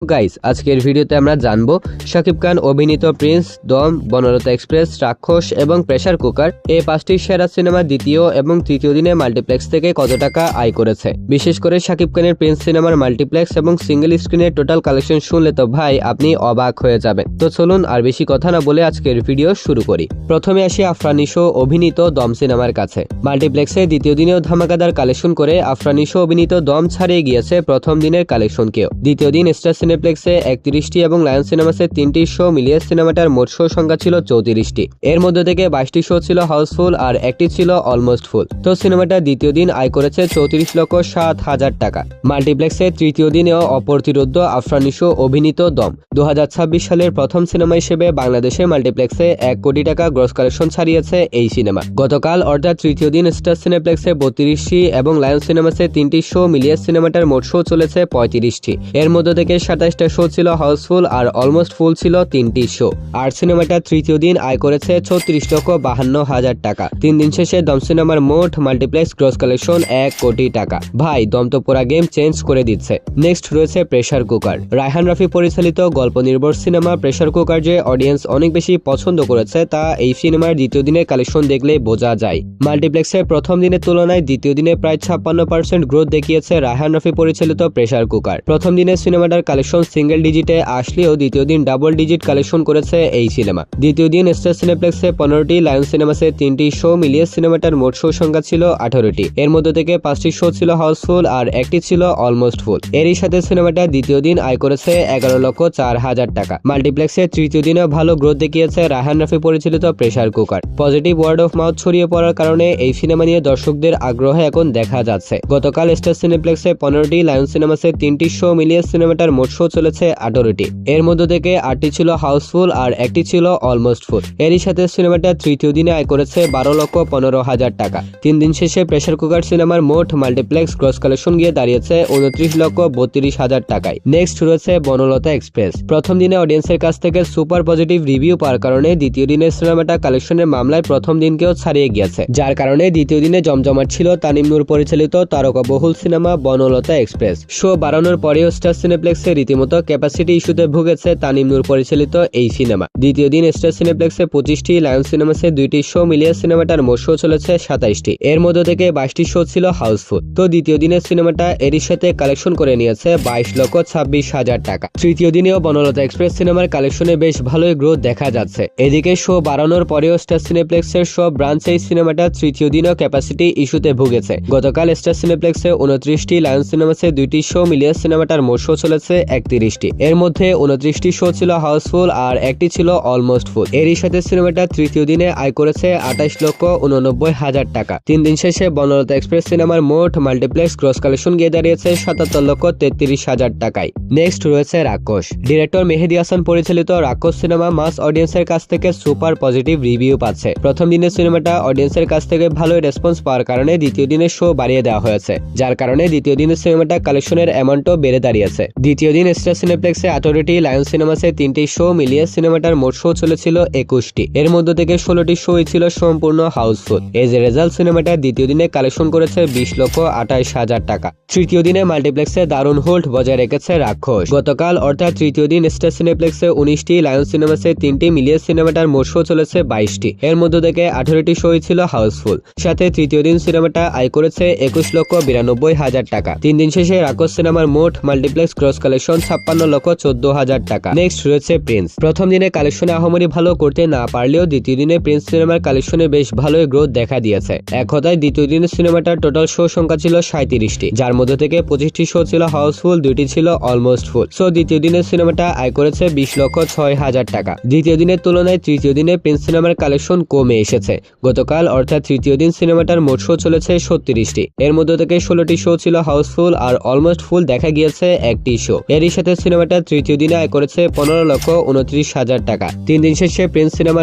Guys আজকের ভিডিওতে আমরা জানবো শাকিব খান অভিনীত প্রিন্স, দম, বনলতা এক্সপ্রেস, রাক্ষস এবং প্রেসার কুকার এই পাঁচটি সেরা সিনেমা দ্বিতীয় এবং তৃতীয় দিনে মাল্টিপ্লেক্স থেকে কত টাকা আয় করেছে। বিশেষ করে শাকিব খানের প্রিন্স সিনেমার মাল্টিপ্লেক্স এবং সিঙ্গেল স্ক্রিনের টোটাল কালেকশন শুনলে তো ভাই আপনি অবাক হয়ে যাবেন। তো চলুন আর বেশি কথা না বলে আজকের ভিডিও শুরু করি। প্রথমে আসি আফরান নিশো অভিনীত দম সিনেমার কাছে। মাল্টিপ্লেক্সে দ্বিতীয় দিনেও ধামাকাদার কালেকশন করে আফরান নিশো অভিনীত দম ছাড়িয়ে গিয়েছে প্রথম দিনের কালেকশনকেও। দ্বিতীয় দিন স্টার সিনেপ্লেক্সে 31টি এবং লায়ন সিনেমাসে 3টি শো মিলিয়ে সিনেমাটার মোট শো সংখ্যা ছিল 34টি। এর মধ্যে থেকে 22টি শো ছিল হাউসফুল আর একটি ছিল অলমোস্ট ফুল। তো সিনেমাটা দ্বিতীয় দিন আয় করেছে 34,07,000 টাকা। মাল্টিপ্লেক্সে তৃতীয় দিনেও অপ্রতিরোধ্য আফরান নিশো অভিনীত দম 2026 সালের প্রথম সিনেমা হিসেবে বাংলাদেশে মাল্টিপ্লেক্সে 1 কোটি টাকা গ্রস কালেকশন ছাড়িয়েছে এই সিনেমা। গতকাল অর্থাৎ তৃতীয় দিন স্টার সিনেপ্লেক্সে 32টি এবং লায়ন সিনেমাসে 3টি শো মিলিয়ে সিনেমাটার মোট শো চলেছে 35টি। এর মধ্যে থেকে 27টা শো ছিল হাউসফুল আর অলমোস্ট ফুল ছিল 3টি শো। আর সিনেমাটা তৃতীয় দিন আয় করেছে 36,52,000 টাকা। 3 দিন শেষে দম সিনেমার মোট মাল্টিপ্লেক্স গ্রস কালেকশন 1 কোটি টাকা। ভাই দম তো পুরা গেম চেঞ্জ করে দিচ্ছে। নেক্সট রয়েছে প্রেসার কুকার। রায়হান রাফি পরিচালিত গল্প নির্ভর সিনেমা প্রেসার কুকার যে অডিয়েন্স অনেক বেশি পছন্দ করেছে তা এই সিনেমার দ্বিতীয় দিনের কালেকশন দেখলে বোঝা যায়। মাল্টিপ্লেক্সের প্রথম দিনের তুলনায় দ্বিতীয় দিনে প্রায় 56% গ্রোথ দেখিয়েছে রায়হান রাফি পরিচালিত প্রেসার কুকার। প্রথম দিনে সিনেমাটার কালেকশন সিঙ্গেল ডিজিটে আসলেও দ্বিতীয় দিন ডাবল ডিজিট কালেকশন করেছে এই সিনেমা। দ্বিতীয় দিন স্টার সিনেপ্লেক্সে 15টি, লায়ন সিনেমাসে 3টি শো মিলিয়ে সিনেমাটার মোট শো সংখ্যা ছিল 18টি। এর মধ্যে থেকে 5টি শো ছিল হাউসফুল আর একটি ছিল অলমোস্ট ফুল। এরই সাথে সিনেমাটা দ্বিতীয় দিন আয় করেছে 11,04,000 টাকা। মাল্টিপ্লেক্সে তৃতীয় দিনে ভালো গ্রোথ দেখিয়েছে রায়হান রাফি পরিচালিত pressure cooker. Positive word of mouth ছড়িয়ে পড়ার কারণে এই সিনেমা নিয়ে দর্শকদের আগ্রহ এখন দেখা যাচ্ছে। গতকাল স্টার সিনেপ্লেক্সে 15টি, লায়ন সিনেমাসে 3টি শো মিলিয়ে সিনেমাটার মোট শো চলেছে 18টি। এর মধ্যে থেকে 8টি ছিল হাউসফুল আর একটি ছিল অলমোস্ট ফুল। এরই সাথে সিনেমাটা তৃতীয় দিনে আয় করেছে 12,15,000 টাকা। 3 দিন শেষে প্রেসার কুকার সিনেমার মোট মাল্টিপ্লেক্স গ্রস কালেকশন গিয়ে দাঁড়িয়েছে 29,32,000 টাকায়। নেক্সট রয়েছে বনলতা এক্সপ্রেস। প্রথম দিনে অডিয়েন্সের কাছ থেকে সুপার পজিটিভ রিভিউ পাওয়ার কারণে দ্বিতীয় দিনের সিনেমাটা কালেকশনের মামলায় প্রথম দিনকেও ছাড়িয়ে গিয়েছে, যার কারণে দ্বিতীয় দিনে জমজমাট ছিল তানিম নূর পরিচালিত তারকাবহুল সিনেমা বনলতা এক্সপ্রেস। শো বাড়ানোর পরেও স্টার সিনেপ্লেক্সে রীতিমতো ক্যাপাসিটি ইস্যুতে ভুগেছে তানিম নূর পরিচালিত এই সিনেমা। দ্বিতীয় দিন স্টার সিনেপ্লেক্সে 25টি, লায়ন সিনেমাসে 2টি শো মিলিয়ে সিনেমাটার মোট শো চলেছে 27টি। এর মধ্যে থেকে 22টি শো ছিল হাউসফুল। তো দ্বিতীয় দিনের সিনেমাটা এরই সাথে কালেকশন করে নিয়েছে 22,26,000 টাকা। তৃতীয় দিনেও বনলতা এক্সপ্রেস সিনেমার কালেকশনে বেশ ভালোই গ্রোথ দেখা যাচ্ছে। এদিকে শো বাড়ানোর পরেও স্টার সিনেপ্লেক্সের সব ব্রাঞ্চ এই সিনেমাটা তৃতীয় দিনেও ক্যাপাসিটি ইস্যুতে ভুগেছে। গতকাল স্টার সিনেপ্লেক্সে 29টি, লায়ন সিনেমাসে 2টি শো মিলিয়ে সিনেমাটার মোট শো চলেছে 31টি। এর মধ্যে 29টি শো ছিল হাউসফুল আর একটি ছিল অলমোস্ট ফুল। এরই সাথে সিনেমাটা তৃতীয় দিনে আয় করেছে 28,89,000 টাকা। 3 দিন শেষে বনলতা এক্সপ্রেস সিনেমার মোট মাল্টিপ্লেক্স গ্রস কালেকশন গিয়ে দাঁড়িয়েছে 77,33,000 টাকায়। নেক্সট রয়েছে রাক্ষস। ডিরেক্টর মেহেদী হাসান পরিচালিত রাক্ষস সিনেমা মাস অডিয়েন্সের কাছ থেকে সুপার পজিটিভ রিভিউ পাচ্ছে। প্রথম দিনের সিনেমাটা অডিয়েন্সের কাছ থেকে ভালোই রেসপন্স পাওয়ার কারণে দ্বিতীয় দিনের শো বাড়িয়ে দেওয়া হয়েছে, যার কারণে দ্বিতীয় দিনের সিনেমাটা কালেকশনের অ্যামাউন্টও বেড়ে দাঁড়িয়েছে। দ্বিতীয় দিন স্টার সিনেপ্লেক্সে 18টি, লায়ন সিনেমাসে 3টি শো মিলিয়ে সিনেমাটার মোট শো চলেছিল 21টি। এর মধ্যে থেকে 16টি শোই ছিল সম্পূর্ণ হাউসফুল। এজ এ রেজাল্ট সিনেমাটা দ্বিতীয় দিনে কালেকশন করেছে 20,28,000 টাকা। তৃতীয় দিনে মাল্টিপ্লেক্সে দারুণ হোল্ড বজায় রেখেছে রাক্ষস। গতকাল অর্থাৎ তৃতীয় দিন স্টার সিনেপ্লেক্সে 19টি, লায়ন সিনেমাসে 3টি মিলিয়ে সিনেমাটার মোট শো চলেছে 22টি। এর মধ্যে থেকে 18টি শোই ছিল হাউসফুল। সাথে তৃতীয় দিন সিনেমাটা আয় করেছে 21,92,000 টাকা। 3 দিন শেষে রাক্ষস সিনেমার মোট মাল্টিপ্লেক্স গ্রস কালেকশন 56,14,000 টাকা। নেক্সট রয়েছে প্রিন্স। প্রথম দিনে কালেকশনে আহামরি ভালো করতে না পারলেও দ্বিতীয় দিনে প্রিন্স সিনেমার কালেকশনে বেশ ভালোই গ্রোথ দেখা দিয়েছে। এক কথায় দ্বিতীয় দিনের সিনেমাটার টোটাল শো সংখ্যা ছিল 37টি, যার মধ্যে থেকে 25টি শো ছিল হাউসফুল, 2টি ছিল অলমোস্ট ফুল। সো দ্বিতীয় দিনের সিনেমাটা আয় করেছে 20,06,000 টাকা। দ্বিতীয় দিনের তুলনায় তৃতীয় দিনে প্রিন্স সিনেমার কালেকশন কমে এসেছে। গতকাল অর্থাৎ তৃতীয় দিন সিনেমাটার মোট শো চলেছে 36টি। এর মধ্যে থেকে 16টি শো ছিল হাউসফুল আর অলমোস্ট ফুল দেখা গিয়েছে একটি শো। এরই সাথে সিনেমাটা তৃতীয় দিনে আয় করেছে 15,29,000 টাকা। 3 দিন শেষে প্রিন্স সিনেমার